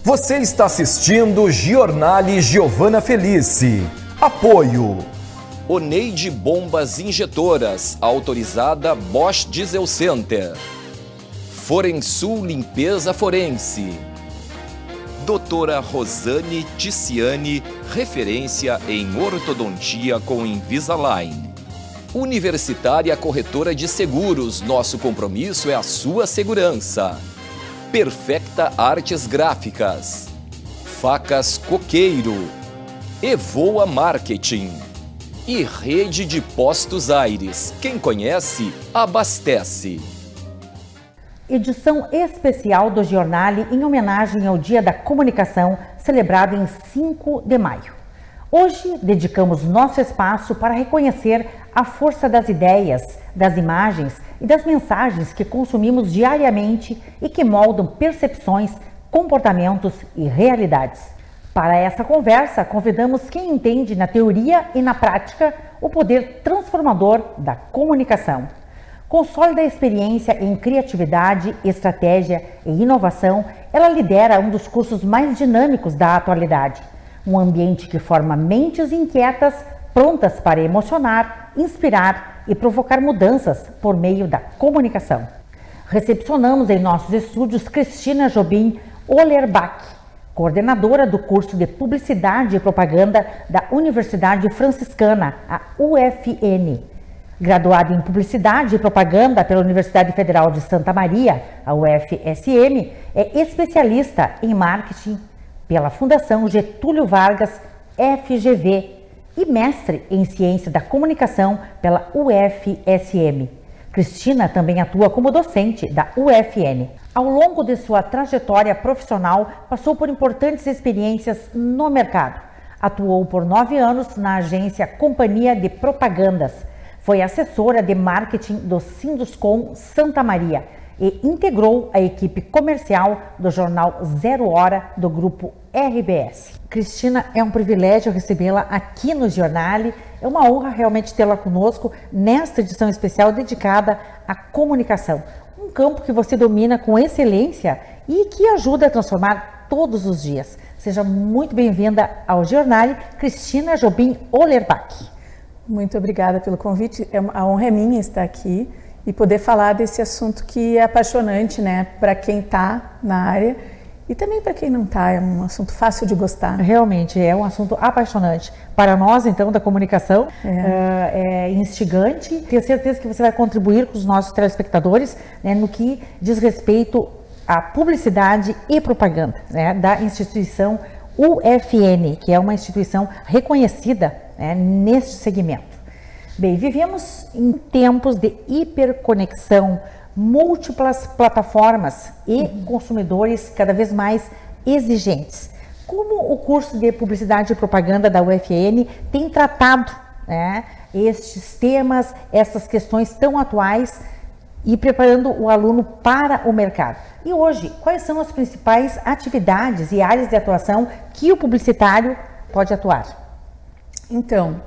Você está assistindo Giornale Giovana Felice. Apoio. Oneide Bombas Injetoras, autorizada Bosch Diesel Center. Forensul Limpeza Forense. Doutora Rosane Ticiani, referência em ortodontia com Invisalign. Universitária Corretora de Seguros, nosso compromisso é a sua segurança. Perfecta Artes Gráficas. Facas Coqueiro. Evoa Marketing. E Rede de Postos Aires. Quem conhece, abastece. Edição especial do Giornale em homenagem ao Dia da Comunicação, celebrado em 5 de maio. Hoje, dedicamos nosso espaço para reconhecer a força das ideias, das imagens e das mensagens que consumimos diariamente e que moldam percepções, comportamentos e realidades. Para essa conversa, convidamos quem entende na teoria e na prática o poder transformador da comunicação. Com sólida experiência em criatividade, estratégia e inovação, ela lidera um dos cursos mais dinâmicos da atualidade. Um ambiente que forma mentes inquietas, prontas para emocionar, inspirar e provocar mudanças por meio da comunicação. Recepcionamos em nossos estúdios Cristina Jobim Olerbach, coordenadora do curso de Publicidade e Propaganda da Universidade Franciscana, a UFN. Graduada em Publicidade e Propaganda pela Universidade Federal de Santa Maria, a UFSM, é especialista em marketing pela Fundação Getúlio Vargas, FGV, e mestre em Ciência da Comunicação pela UFSM. Cristina também atua como docente da UFN. Ao longo de sua trajetória profissional, passou por importantes experiências no mercado. Atuou por 9 anos na agência Companhia de Propagandas. Foi assessora de marketing do Sinduscom Santa Maria e integrou a equipe comercial do jornal Zero Hora do grupo RBS. Cristina, é um privilégio recebê-la aqui no Giornale. É uma honra realmente tê-la conosco nesta edição especial dedicada à comunicação. Um campo que você domina com excelência e que ajuda a transformar todos os dias. Seja muito bem-vinda ao Giornale, Cristina Jobim Olerbach. Muito obrigada pelo convite. A honra é minha estar aqui e poder falar desse assunto que é apaixonante, né, para quem está na área e também para quem não está. É um assunto fácil de gostar. Realmente é um assunto apaixonante. Para nós, então, da comunicação, é instigante. Tenho certeza que você vai contribuir com os nossos telespectadores, né, no que diz respeito à publicidade e propaganda, né, da instituição UFN, que é uma instituição reconhecida, né, neste segmento. Bem, vivemos em tempos de hiperconexão, múltiplas plataformas e consumidores cada vez mais exigentes. Como o curso de Publicidade e Propaganda da UFN tem tratado, né, estes temas, essas questões tão atuais e preparando o aluno para o mercado? E hoje, quais são as principais atividades e áreas de atuação que o publicitário pode atuar? Então,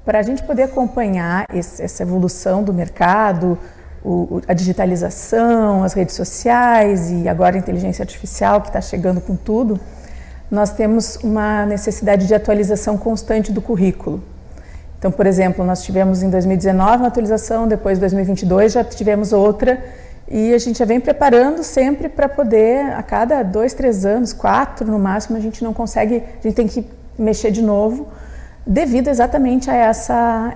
para a gente poder acompanhar essa evolução do mercado, a digitalização, as redes sociais e agora a inteligência artificial que está chegando com tudo, nós temos uma necessidade de atualização constante do currículo. Então, por exemplo, nós tivemos em 2019 uma atualização, depois em 2022 já tivemos outra, e a gente já vem preparando sempre para poder, a cada 2, 3 anos, 4 no máximo, a gente não consegue, a gente tem que mexer de novo, devido exatamente a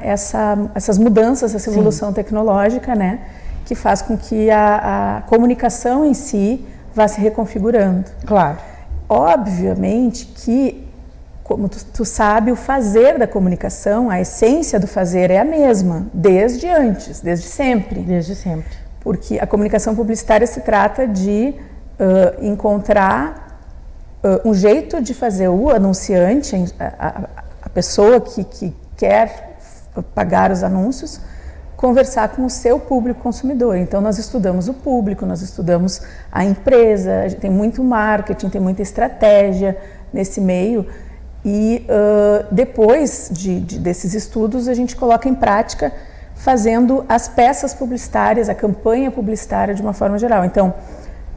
essas mudanças, essa evolução tecnológica, né, que faz com que a comunicação em si vá se reconfigurando. Claro. Obviamente que, como tu sabe, o fazer da comunicação, a essência do fazer é a mesma, desde antes, desde sempre. Desde sempre. Porque a comunicação publicitária se trata de encontrar um jeito de fazer o anunciante, a pessoa que quer pagar os anúncios, conversar com o seu público consumidor. Então, nós estudamos o público, nós estudamos a empresa, tem muito marketing, tem muita estratégia nesse meio. E depois desses estudos, a gente coloca em prática fazendo as peças publicitárias, a campanha publicitária de uma forma geral. Então,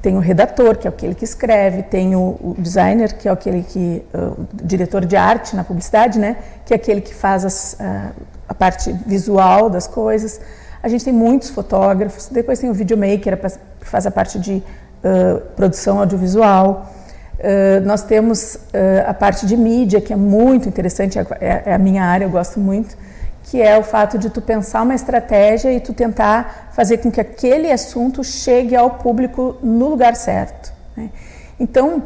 tem o redator, que é aquele que escreve, tem o designer, que é aquele que, o diretor de arte na publicidade, né, que é aquele que faz a parte visual das coisas. A gente tem muitos fotógrafos, depois tem o videomaker, que faz a parte de produção audiovisual. Nós temos a parte de mídia, que é muito interessante, é a minha área, eu gosto muito, que é o fato de tu pensar uma estratégia e tu tentar fazer com que aquele assunto chegue ao público no lugar certo, né? Então,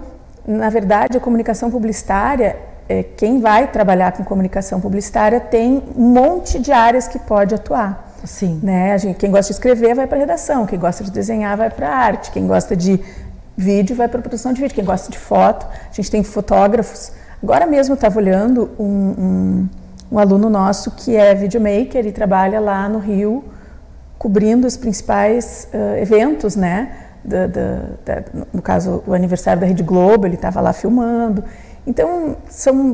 na verdade, a comunicação publicitária, quem vai trabalhar com comunicação publicitária tem um monte de áreas que pode atuar. Sim. Né? Quem gosta de escrever vai para a redação, quem gosta de desenhar vai para a arte, quem gosta de vídeo vai para a produção de vídeo, quem gosta de foto, a gente tem fotógrafos. Agora mesmo eu estava olhando um aluno nosso que é videomaker e trabalha lá no Rio, cobrindo os principais eventos, né? No caso, o aniversário da Rede Globo, ele estava lá filmando. Então,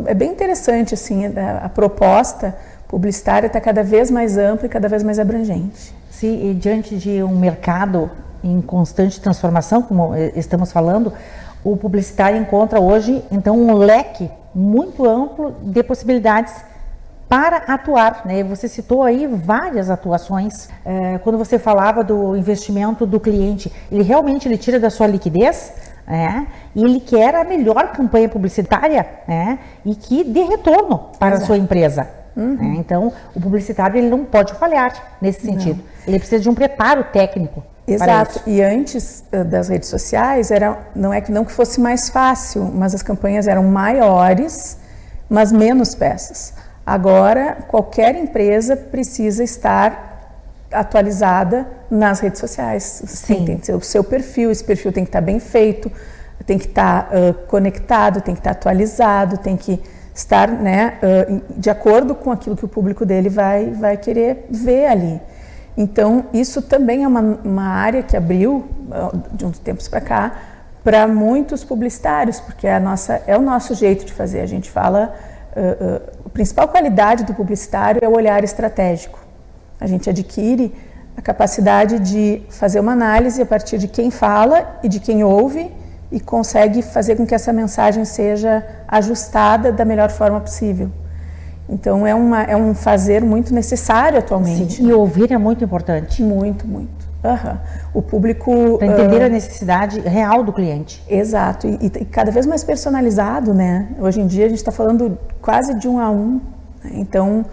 é bem interessante, assim, a proposta publicitária está cada vez mais ampla e cada vez mais abrangente. Sim, e diante de um mercado em constante transformação, como estamos falando, o publicitário encontra hoje, então, um leque muito amplo de possibilidades para atuar, né? Você citou aí várias atuações. Quando você falava do investimento do cliente, ele realmente tira da sua liquidez, e ele quer a melhor campanha publicitária, e que dê retorno para a sua empresa. Então, o publicitário ele não pode falhar nesse sentido. Ele precisa de um preparo técnico. Exato. E antes das redes sociais, não que fosse mais fácil, mas as campanhas eram maiores, mas menos peças. Agora, qualquer empresa precisa estar atualizada nas redes sociais. Sim. Tem que ter o seu perfil, esse perfil tem que estar bem feito, tem que estar conectado, tem que estar atualizado, tem que estar, né, de acordo com aquilo que o público dele vai querer ver ali. Então, isso também é uma área que abriu, de uns tempos para cá, para muitos publicitários, porque é o nosso jeito de fazer. A gente fala... a principal qualidade do publicitário é o olhar estratégico. A gente adquire a capacidade de fazer uma análise a partir de quem fala e de quem ouve e consegue fazer com que essa mensagem seja ajustada da melhor forma possível. Então, é um fazer muito necessário atualmente. Sim, e ouvir é muito importante. Muito, muito. O público... Para entender a necessidade real do cliente. Exato, e cada vez mais personalizado, né? Hoje em dia a gente está falando quase de 1 a 1, né? Então,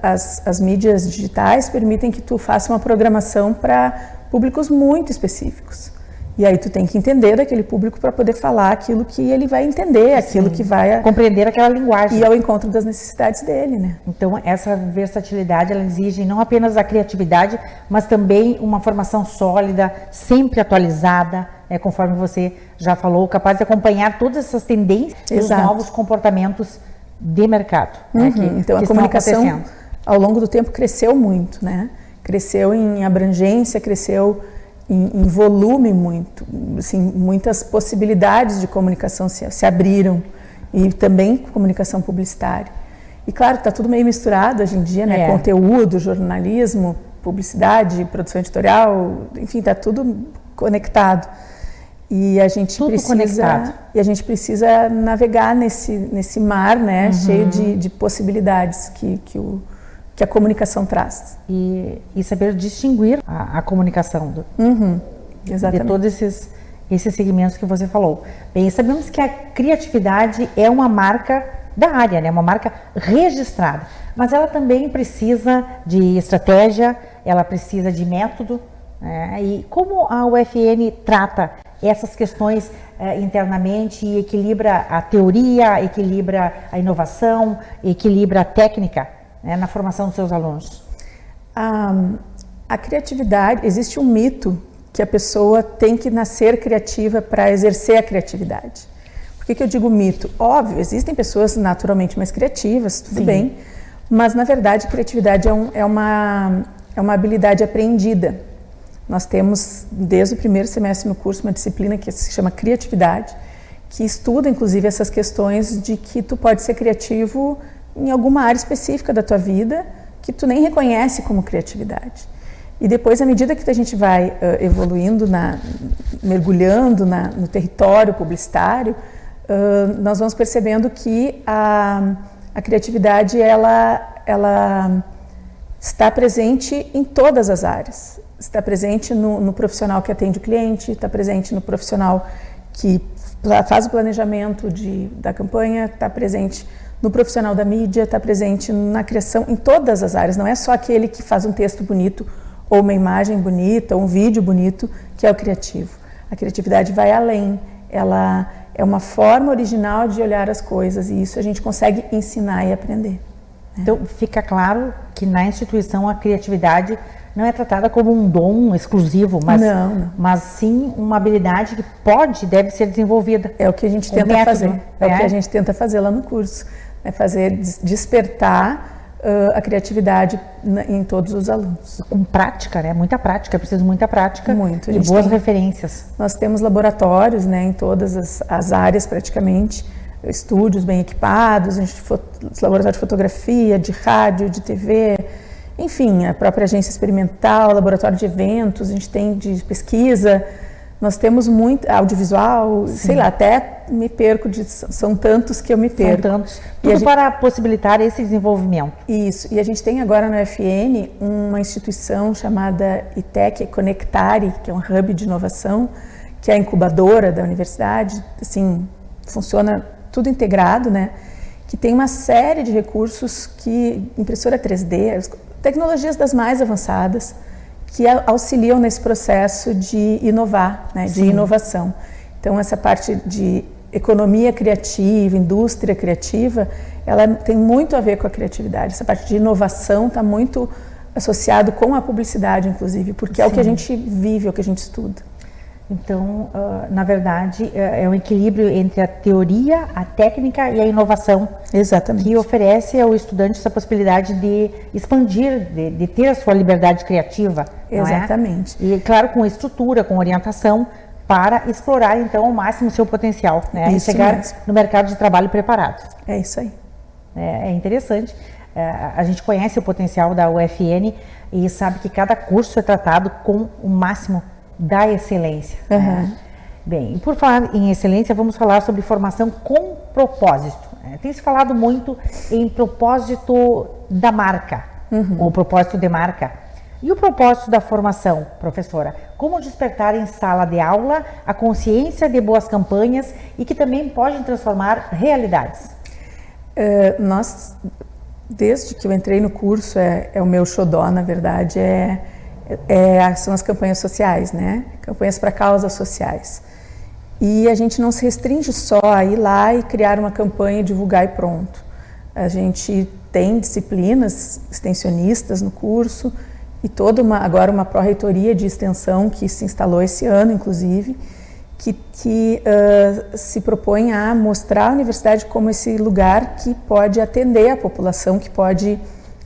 as mídias digitais permitem que tu faça uma programação para públicos muito específicos. E aí tu tem que entender daquele público para poder falar aquilo que ele vai entender, aquilo que vai... Compreender aquela linguagem. E ao encontro das necessidades dele, né? Então, essa versatilidade, ela exige não apenas a criatividade, mas também uma formação sólida, sempre atualizada, conforme você já falou, capaz de acompanhar todas essas tendências e os novos comportamentos de mercado. Então, a comunicação, ao longo do tempo, cresceu muito, né? Cresceu em abrangência, cresceu... em volume muito, assim, muitas possibilidades de comunicação se abriram e também comunicação publicitária. E claro, está tudo meio misturado hoje em dia, né? Conteúdo, jornalismo, publicidade, produção editorial, enfim, está tudo conectado. E a gente precisa navegar nesse mar, né? Cheio de possibilidades que a comunicação traz. E saber distinguir a comunicação Exatamente. De todos esses segmentos que você falou. Bem, sabemos que a criatividade é uma marca da área, né? Uma marca registrada, mas ela também precisa de estratégia, ela precisa de método, né? E como a UFN trata essas questões internamente e equilibra a teoria, equilibra a inovação, equilibra a técnica, né, na formação dos seus alunos? A criatividade, existe um mito que a pessoa tem que nascer criativa para exercer a criatividade. Por que eu digo mito? Óbvio, existem pessoas naturalmente mais criativas, tudo bem, mas na verdade a criatividade é uma habilidade aprendida. Nós temos, desde o primeiro semestre no curso, uma disciplina que se chama criatividade, que estuda inclusive essas questões de que tu pode ser criativo em alguma área específica da tua vida que tu nem reconhece como criatividade. E depois, à medida que a gente vai evoluindo, mergulhando no território publicitário, nós vamos percebendo que a criatividade ela está presente em todas as áreas. Está presente no profissional que atende o cliente, está presente no profissional que faz o planejamento da campanha, está presente no profissional da mídia, está presente na criação, em todas as áreas. Não é só aquele que faz um texto bonito, ou uma imagem bonita, ou um vídeo bonito, que é o criativo. A criatividade vai além, ela é uma forma original de olhar as coisas, e isso a gente consegue ensinar e aprender. Então, fica claro que na instituição a criatividade não é tratada como um dom exclusivo, mas sim uma habilidade que pode e deve ser desenvolvida. É o que a gente tenta fazer. É o que a gente tenta fazer lá no curso. É despertar a criatividade em todos os alunos. Com prática, né? Muita prática, é preciso muita prática e boas referências. Nós temos laboratórios, né, em todas as áreas praticamente, estúdios bem equipados, laboratório de fotografia, de rádio, de TV, enfim, a própria agência experimental, laboratório de eventos, a gente tem de pesquisa, nós temos muito audiovisual, sei lá, até me perco, são tantos que eu me perco. São tantos, tudo para possibilitar esse desenvolvimento. Isso, e a gente tem agora no UFN uma instituição chamada ITEC Conectare, que é um hub de inovação, que é a incubadora da universidade, assim, funciona tudo integrado, né? Que tem uma série de recursos impressora 3D, tecnologias das mais avançadas, que auxiliam nesse processo de inovar, né, de inovação. Então, essa parte de economia criativa, indústria criativa, ela tem muito a ver com a criatividade. Essa parte de inovação está muito associado com a publicidade, inclusive, porque é o que a gente vive, é o que a gente estuda. Então, na verdade, é um equilíbrio entre a teoria, a técnica e a inovação. Exatamente. Que oferece ao estudante essa possibilidade de expandir, de ter a sua liberdade criativa. Exatamente. Não é? E, claro, com estrutura, com orientação, para explorar, então, ao máximo o seu potencial, né? E chegar no mercado de trabalho preparado. É isso aí. É interessante. A gente conhece o potencial da UFN e sabe que cada curso é tratado com o máximo da excelência. Né? Bem, e por falar em excelência, vamos falar sobre formação com propósito. Tem se falado muito em propósito da marca, ou propósito de marca. E o propósito da formação, professora? Como despertar em sala de aula a consciência de boas campanhas e que também podem transformar realidades? Desde que eu entrei no curso, é o meu xodó, na verdade, são as campanhas sociais, né? Campanhas para causas sociais. E a gente não se restringe só a ir lá e criar uma campanha, divulgar e pronto. A gente tem disciplinas extensionistas no curso e agora uma pró-reitoria de extensão que se instalou esse ano, inclusive, que se propõe a mostrar a universidade como esse lugar que pode atender a população, que pode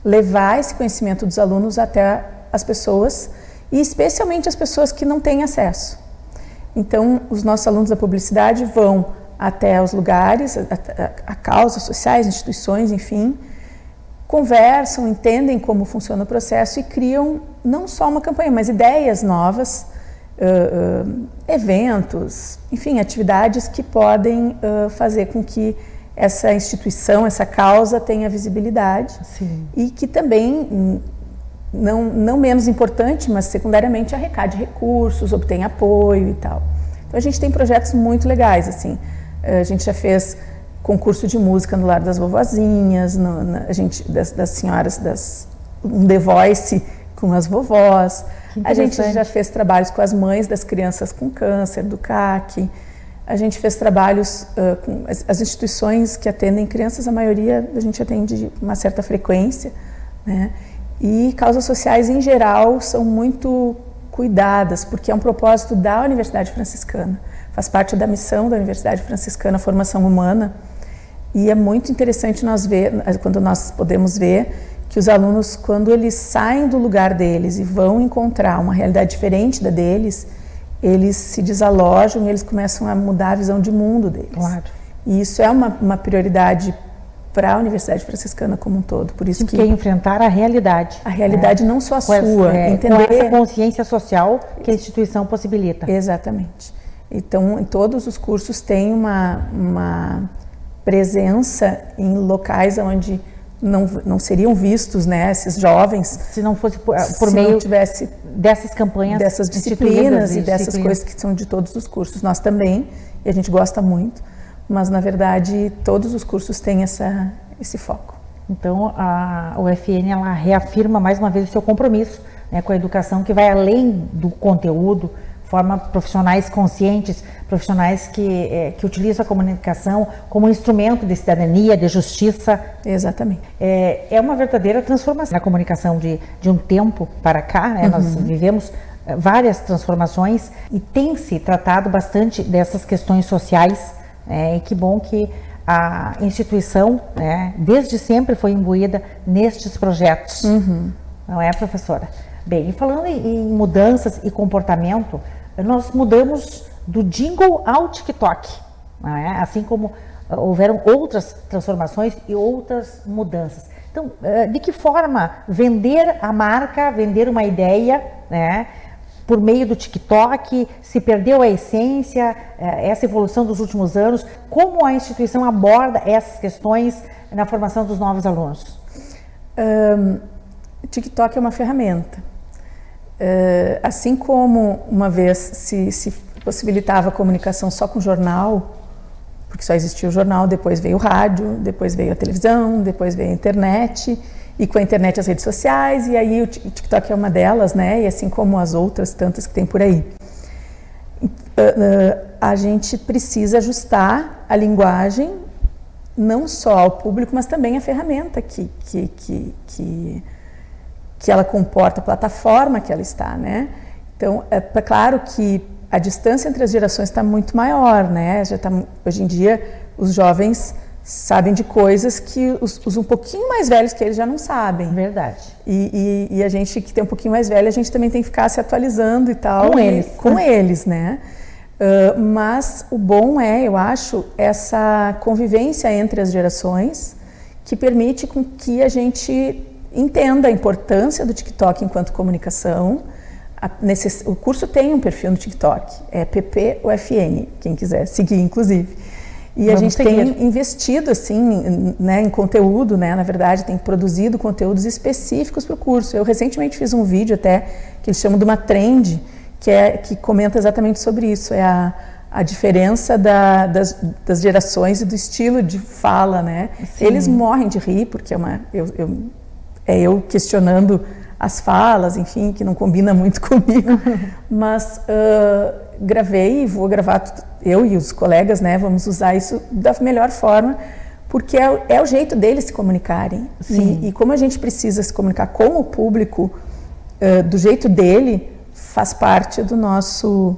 levar esse conhecimento dos alunos até as pessoas, e especialmente as pessoas que não têm acesso. Então, os nossos alunos da publicidade vão até os lugares, a causas sociais, instituições, enfim, conversam, entendem como funciona o processo e criam não só uma campanha, mas ideias novas, eventos, enfim, atividades que podem fazer com que essa instituição, essa causa tenha visibilidade. Sim. E que também, não menos importante, mas secundariamente arrecade recursos, obtém apoio e tal. Então a gente tem projetos muito legais, assim. A gente já fez concurso de música no Lar das Vovozinhas, das senhoras, um The Voice com as vovós. A gente já fez trabalhos com as mães das crianças com câncer, do CAC. A gente fez trabalhos com as instituições que atendem crianças, a maioria a gente atende com uma certa frequência, né? E causas sociais, em geral, são muito cuidadas, porque é um propósito da Universidade Franciscana. Faz parte da missão da Universidade Franciscana, a formação humana. E é muito interessante quando nós podemos ver que os alunos, quando eles saem do lugar deles e vão encontrar uma realidade diferente da deles, eles se desalojam e eles começam a mudar a visão de mundo deles. Claro. E isso é uma prioridade para a Universidade Franciscana como um todo. Por isso que enfrentar a realidade. A realidade não só a sua, entender com essa consciência social que a instituição possibilita. Exatamente. Então, em todos os cursos tem uma presença em locais onde não seriam vistos, né, esses jovens, se não fosse por meio dessas campanhas, dessas disciplinas e dessas coisas que são de todos os cursos. Nós também, e a gente gosta muito, mas na verdade todos os cursos têm esse foco. Então a UFN ela reafirma mais uma vez o seu compromisso, né, com a educação que vai além do conteúdo, forma profissionais conscientes, profissionais que utilizam a comunicação como instrumento de cidadania, de justiça. Exatamente. É uma verdadeira transformação na comunicação de um tempo para cá, né? Nós vivemos várias transformações e tem se tratado bastante dessas questões sociais, e que bom que a instituição, né, desde sempre foi imbuída nestes projetos, não é, professora? Bem, e falando em mudanças e comportamento, nós mudamos do jingle ao TikTok, não é? Assim como houveram outras transformações e outras mudanças. Então, de que forma vender a marca, vender uma ideia, né, por meio do TikTok, se perdeu a essência, essa evolução dos últimos anos, como a instituição aborda essas questões na formação dos novos alunos? O TikTok é uma ferramenta. Assim como uma vez se possibilitava a comunicação só com jornal, porque só existia o jornal, depois veio o rádio, depois veio a televisão, depois veio a internet, e com a internet as redes sociais, e aí o TikTok é uma delas, né? E assim como as outras tantas que tem por aí. A gente precisa ajustar a linguagem, não só ao público, mas também a ferramenta que ela comporta, a plataforma que ela está, né? Então, é claro que a distância entre as gerações está muito maior, né? Hoje em dia, os jovens sabem de coisas que os um pouquinho mais velhos que eles já não sabem. Verdade. E a gente que tem um pouquinho mais velho, a gente também tem que ficar se atualizando e tal. Com eles, né? Mas o bom eu acho, essa convivência entre as gerações que permite com que a gente entenda a importância do TikTok enquanto comunicação. O curso tem um perfil no TikTok, é PPUFN, quem quiser seguir, inclusive. E a gente tem investido assim, né, em conteúdo, né, na verdade, tem produzido conteúdos específicos para o curso. Eu recentemente fiz um vídeo até que eles chamam de uma trend, que comenta exatamente sobre isso, a diferença das gerações e do estilo de fala, né? Sim. Eles morrem de rir, porque eu questionando as falas, enfim, que não combina muito comigo, mas gravei e vou gravar, eu e os colegas, né, vamos usar isso da melhor forma, porque é o jeito deles se comunicarem. Sim. E como a gente precisa se comunicar com o público do jeito dele, faz parte da nossa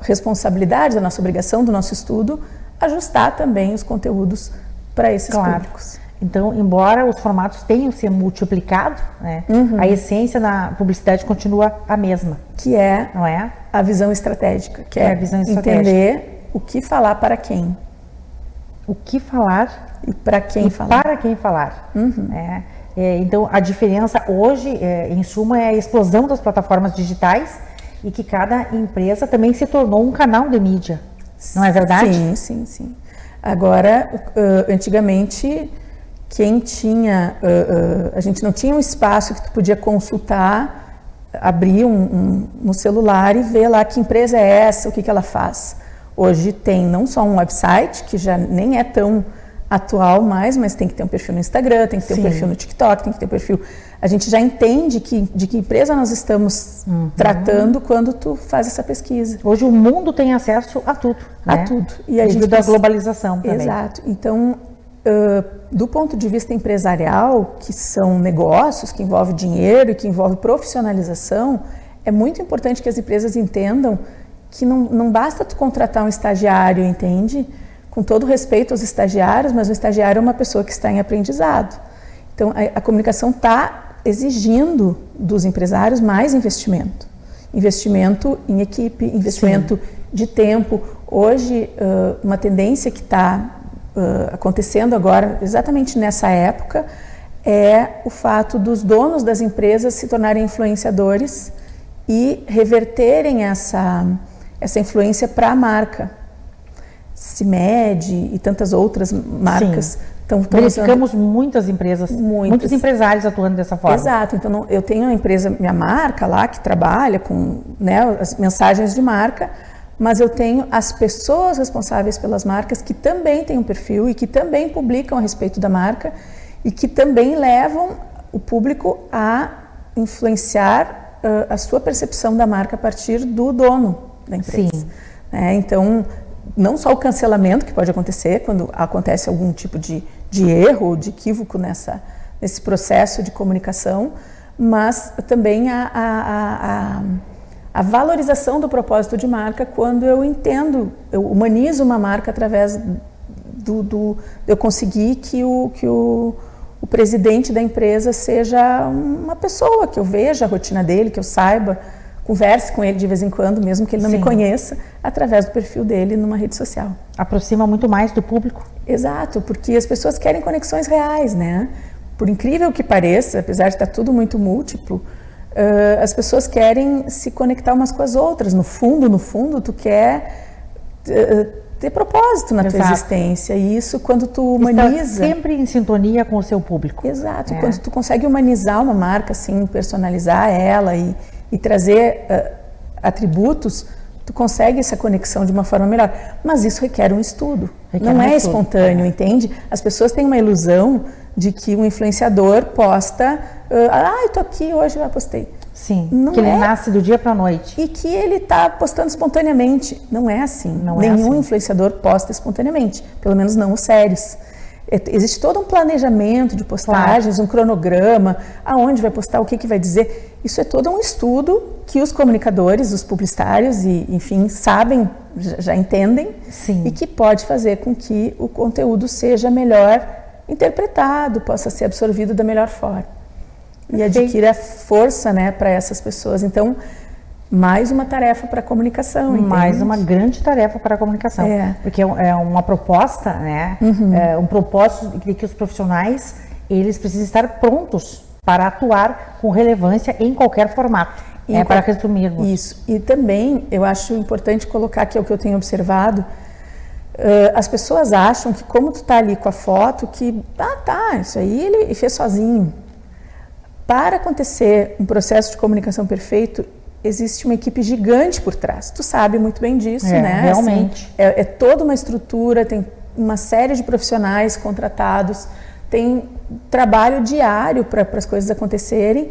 responsabilidade, da nossa obrigação, do nosso estudo, ajustar também os conteúdos para esses públicos. Então, embora os formatos tenham se multiplicado, né, a essência na publicidade continua a mesma. Que é, não é? A visão estratégica. Que é a visão estratégica. Entender o que falar para quem. O que falar e para quem falar. Para quem falar. Então, a diferença hoje, em suma, é a explosão das plataformas digitais e que cada empresa também se tornou um canal de mídia. Não é verdade? Sim. Agora, antigamente, quem tinha, a gente não tinha um espaço que tu podia consultar, abrir no celular e ver lá que empresa é essa, o que ela faz. Hoje tem não só um website, que já nem é tão atual mais, mas tem que ter um perfil no Instagram, tem que ter um perfil no TikTok, tem que ter um perfil... A gente já entende de que empresa nós estamos tratando quando tu faz essa pesquisa. Hoje o mundo tem acesso a tudo. A tudo. E a devido à globalização também. Exato. Então, do ponto de vista empresarial, que são negócios, que envolve dinheiro e que envolve profissionalização, é muito importante que as empresas entendam que não basta tu contratar um estagiário, entende? Com todo respeito aos estagiários, mas o estagiário é uma pessoa que está em aprendizado. Então, a comunicação está exigindo dos empresários mais investimento. Investimento em equipe, investimento de tempo. Hoje, uma tendência que está acontecendo agora, exatamente nessa época, é o fato dos donos das empresas se tornarem influenciadores e reverterem essa influência para a marca. CIMED e tantas outras marcas estão verificamos muitas empresas, muitos empresários atuando dessa forma. Exato, então eu tenho uma empresa, minha marca lá, que trabalha com, né, as mensagens de marca, mas eu tenho as pessoas responsáveis pelas marcas que também têm um perfil e que também publicam a respeito da marca e que também levam o público a influenciar a sua percepção da marca a partir do dono da empresa. Sim. Então, não só o cancelamento que pode acontecer quando acontece algum tipo de erro ou de equívoco nesse processo de comunicação, mas também a valorização do propósito de marca quando eu humanizo uma marca através eu conseguir que o presidente da empresa seja uma pessoa, que eu veja a rotina dele, que eu saiba, converse com ele de vez em quando, mesmo que ele não me conheça, através do perfil dele numa rede social. Aproxima muito mais do público. Exato, porque as pessoas querem conexões reais, né? Por incrível que pareça, apesar de estar tudo muito múltiplo, as pessoas querem se conectar umas com as outras. No fundo, tu quer ter propósito na tua existência. E isso, quando tu humaniza... Está sempre em sintonia com o seu público. Exato. Quando tu consegue humanizar uma marca, assim, personalizar ela e trazer atributos, tu consegue essa conexão de uma forma melhor. Mas isso requer um estudo. Não é espontâneo, entende? As pessoas têm uma ilusão de que um influenciador posta... eu tô aqui hoje, já postei. Sim, não que ele nasce do dia para a noite. E que ele está postando espontaneamente. Não é assim. Nenhum influenciador posta espontaneamente, pelo menos não os sérios. Existe todo um planejamento de postagens, um cronograma, aonde vai postar, o que vai dizer. Isso é todo um estudo que os comunicadores, os publicitários, enfim, sabem, já entendem. Sim. E que pode fazer com que o conteúdo seja melhor interpretado, possa ser absorvido da melhor forma. E adquira força, né, para essas pessoas. Então, mais uma tarefa para a comunicação. Mais uma grande tarefa para a comunicação. Porque é uma proposta, né? É um propósito de que os profissionais, eles precisam estar prontos para atuar com relevância em qualquer formato. Para resumirmos. Isso. E também, eu acho importante colocar, que é o que eu tenho observado, as pessoas acham que como tu tá ali com a foto, que, isso aí ele fez sozinho. Para acontecer um processo de comunicação perfeito, existe uma equipe gigante por trás. Tu sabe muito bem disso, né? Realmente. Assim, é toda uma estrutura, tem uma série de profissionais contratados, tem trabalho diário para as coisas acontecerem.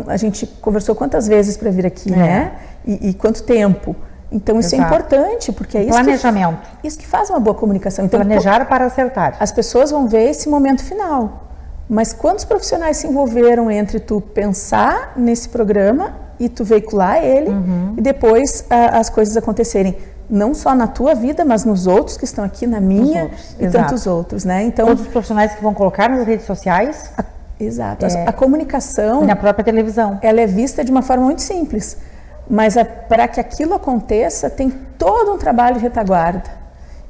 A gente conversou quantas vezes para vir aqui, né? E quanto tempo. Então, isso é importante, porque é isso planejamento. Isso que faz uma boa comunicação. Então, planejar para acertar. As pessoas vão ver esse momento final. Mas quantos profissionais se envolveram entre tu pensar nesse programa e tu veicular ele e depois as coisas acontecerem, não só na tua vida, mas nos outros que estão aqui, na minha e tantos outros, né? Então, todos os profissionais que vão colocar nas redes sociais. Exato. A comunicação... Na própria televisão. Ela é vista de uma forma muito simples, mas para que aquilo aconteça, tem todo um trabalho de retaguarda.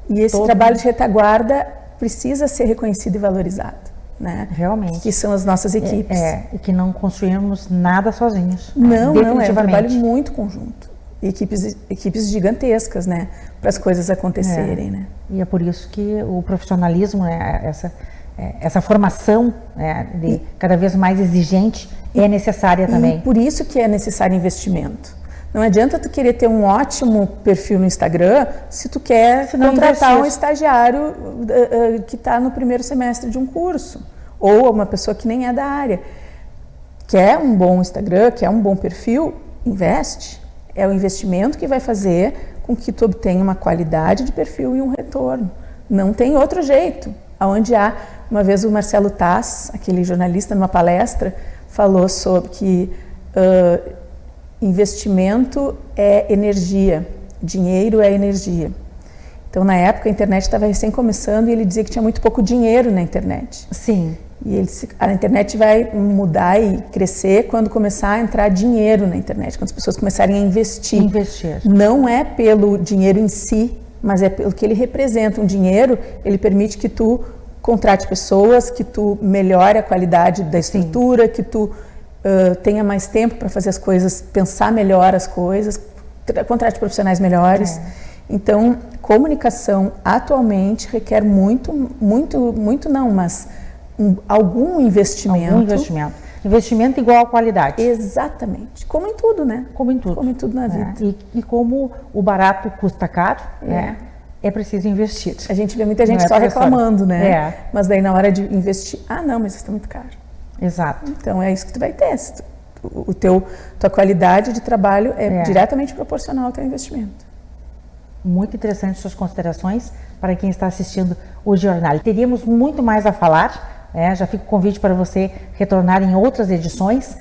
E esse trabalho de retaguarda precisa ser reconhecido e valorizado. Né? Realmente. Que são as nossas equipes. E que não construímos nada sozinhos. Não, é um trabalho muito conjunto. Equipes gigantescas, né? Para as coisas acontecerem, né? E é por isso que o profissionalismo, né, essa formação, né, cada vez mais exigente é necessária também. E por isso que é necessário investimento. Não adianta tu querer ter um ótimo perfil no Instagram se tu quer contratar um estagiário que está no primeiro semestre de um curso, ou uma pessoa que nem é da área. Quer um bom Instagram, quer um bom perfil, investe. É o investimento que vai fazer com que tu obtenha uma qualidade de perfil e um retorno. Não tem outro jeito. Uma vez o Marcelo Taz, aquele jornalista, numa palestra, falou sobre que investimento é energia, dinheiro é energia. Então, na época, a internet estava recém começando e ele dizia que tinha muito pouco dinheiro na internet. Sim. E a internet vai mudar e crescer quando começar a entrar dinheiro na internet, quando as pessoas começarem a investir. Investir. Não é pelo dinheiro em si mas é pelo que ele representa. Um dinheiro, ele permite que tu contrate pessoas, que tu melhore a qualidade da estrutura, que tu tenha mais tempo para fazer as coisas, pensar melhor as coisas, contrate profissionais melhores. Então, comunicação atualmente requer algum investimento. Algum investimento. Investimento igual a qualidade. Exatamente. Como em tudo, né? Como em tudo. Como em tudo na vida. E como o barato custa caro, né? É preciso investir. A gente vê muita gente só reclamando, né? Mas daí na hora de investir, não, mas isso está muito caro. Exato. Então é isso que tu vai ter. Tua qualidade de trabalho é diretamente proporcional ao teu investimento. Muito interessante suas considerações para quem está assistindo o jornal. Teríamos muito mais a falar, já fica o convite para você retornar em outras edições,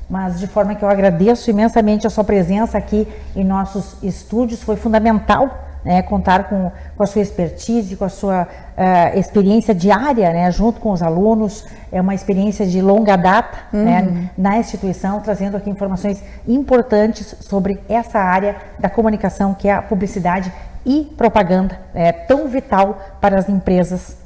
mas de forma que eu agradeço imensamente a sua presença aqui em nossos estúdios. Foi fundamental contar com a sua expertise, com a sua experiência diária, junto com os alunos. É uma experiência de longa data na instituição, trazendo aqui informações importantes sobre essa área da comunicação, que é a publicidade e propaganda, tão vital para as empresas,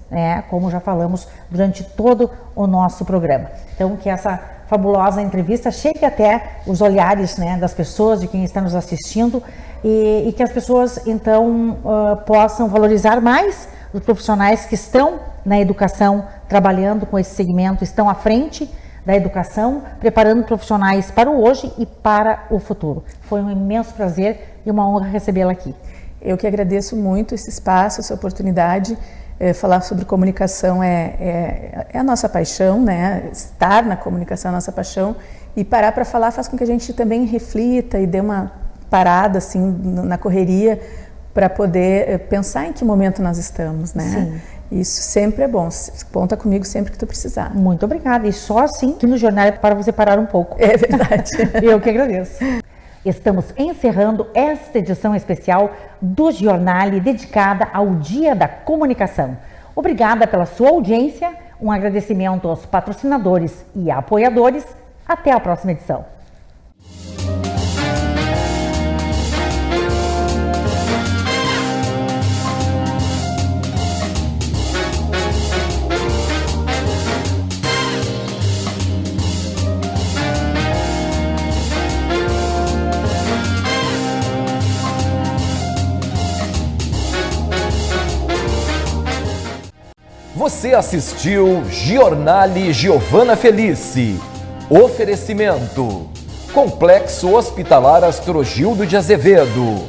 como já falamos durante todo o nosso programa. Então, que essa fabulosa entrevista chegue até os olhares das pessoas, de quem está nos assistindo, e que as pessoas, então, possam valorizar mais os profissionais que estão na educação, trabalhando com esse segmento, estão à frente da educação, preparando profissionais para o hoje e para o futuro. Foi um imenso prazer e uma honra recebê-la aqui. Eu que agradeço muito esse espaço, essa oportunidade. Falar sobre comunicação é a nossa paixão, né? Estar na comunicação é a nossa paixão, e parar para falar faz com que a gente também reflita e dê uma parada assim na correria para poder pensar em que momento nós estamos, né? Sim. Isso sempre é bom. Conta comigo sempre que tu precisar. Muito obrigada. E só assim que no jornal é para você parar um pouco. É verdade. Eu que agradeço. Estamos encerrando esta edição especial do Giornale dedicada ao Dia da Comunicação. Obrigada pela sua audiência, um agradecimento aos patrocinadores e apoiadores. Até a próxima edição. Você assistiu Giornale Giovana Felice. Oferecimento: Complexo Hospitalar Astrogildo de Azevedo,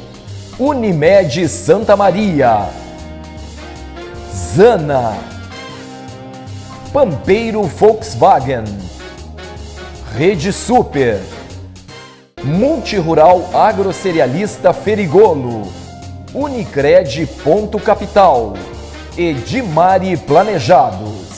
Unimed Santa Maria, Zana, Pampeiro Volkswagen, Rede Super, Multirural Agrocerealista Ferigolo, Unicred Ponto Capital, Edimari Planejados.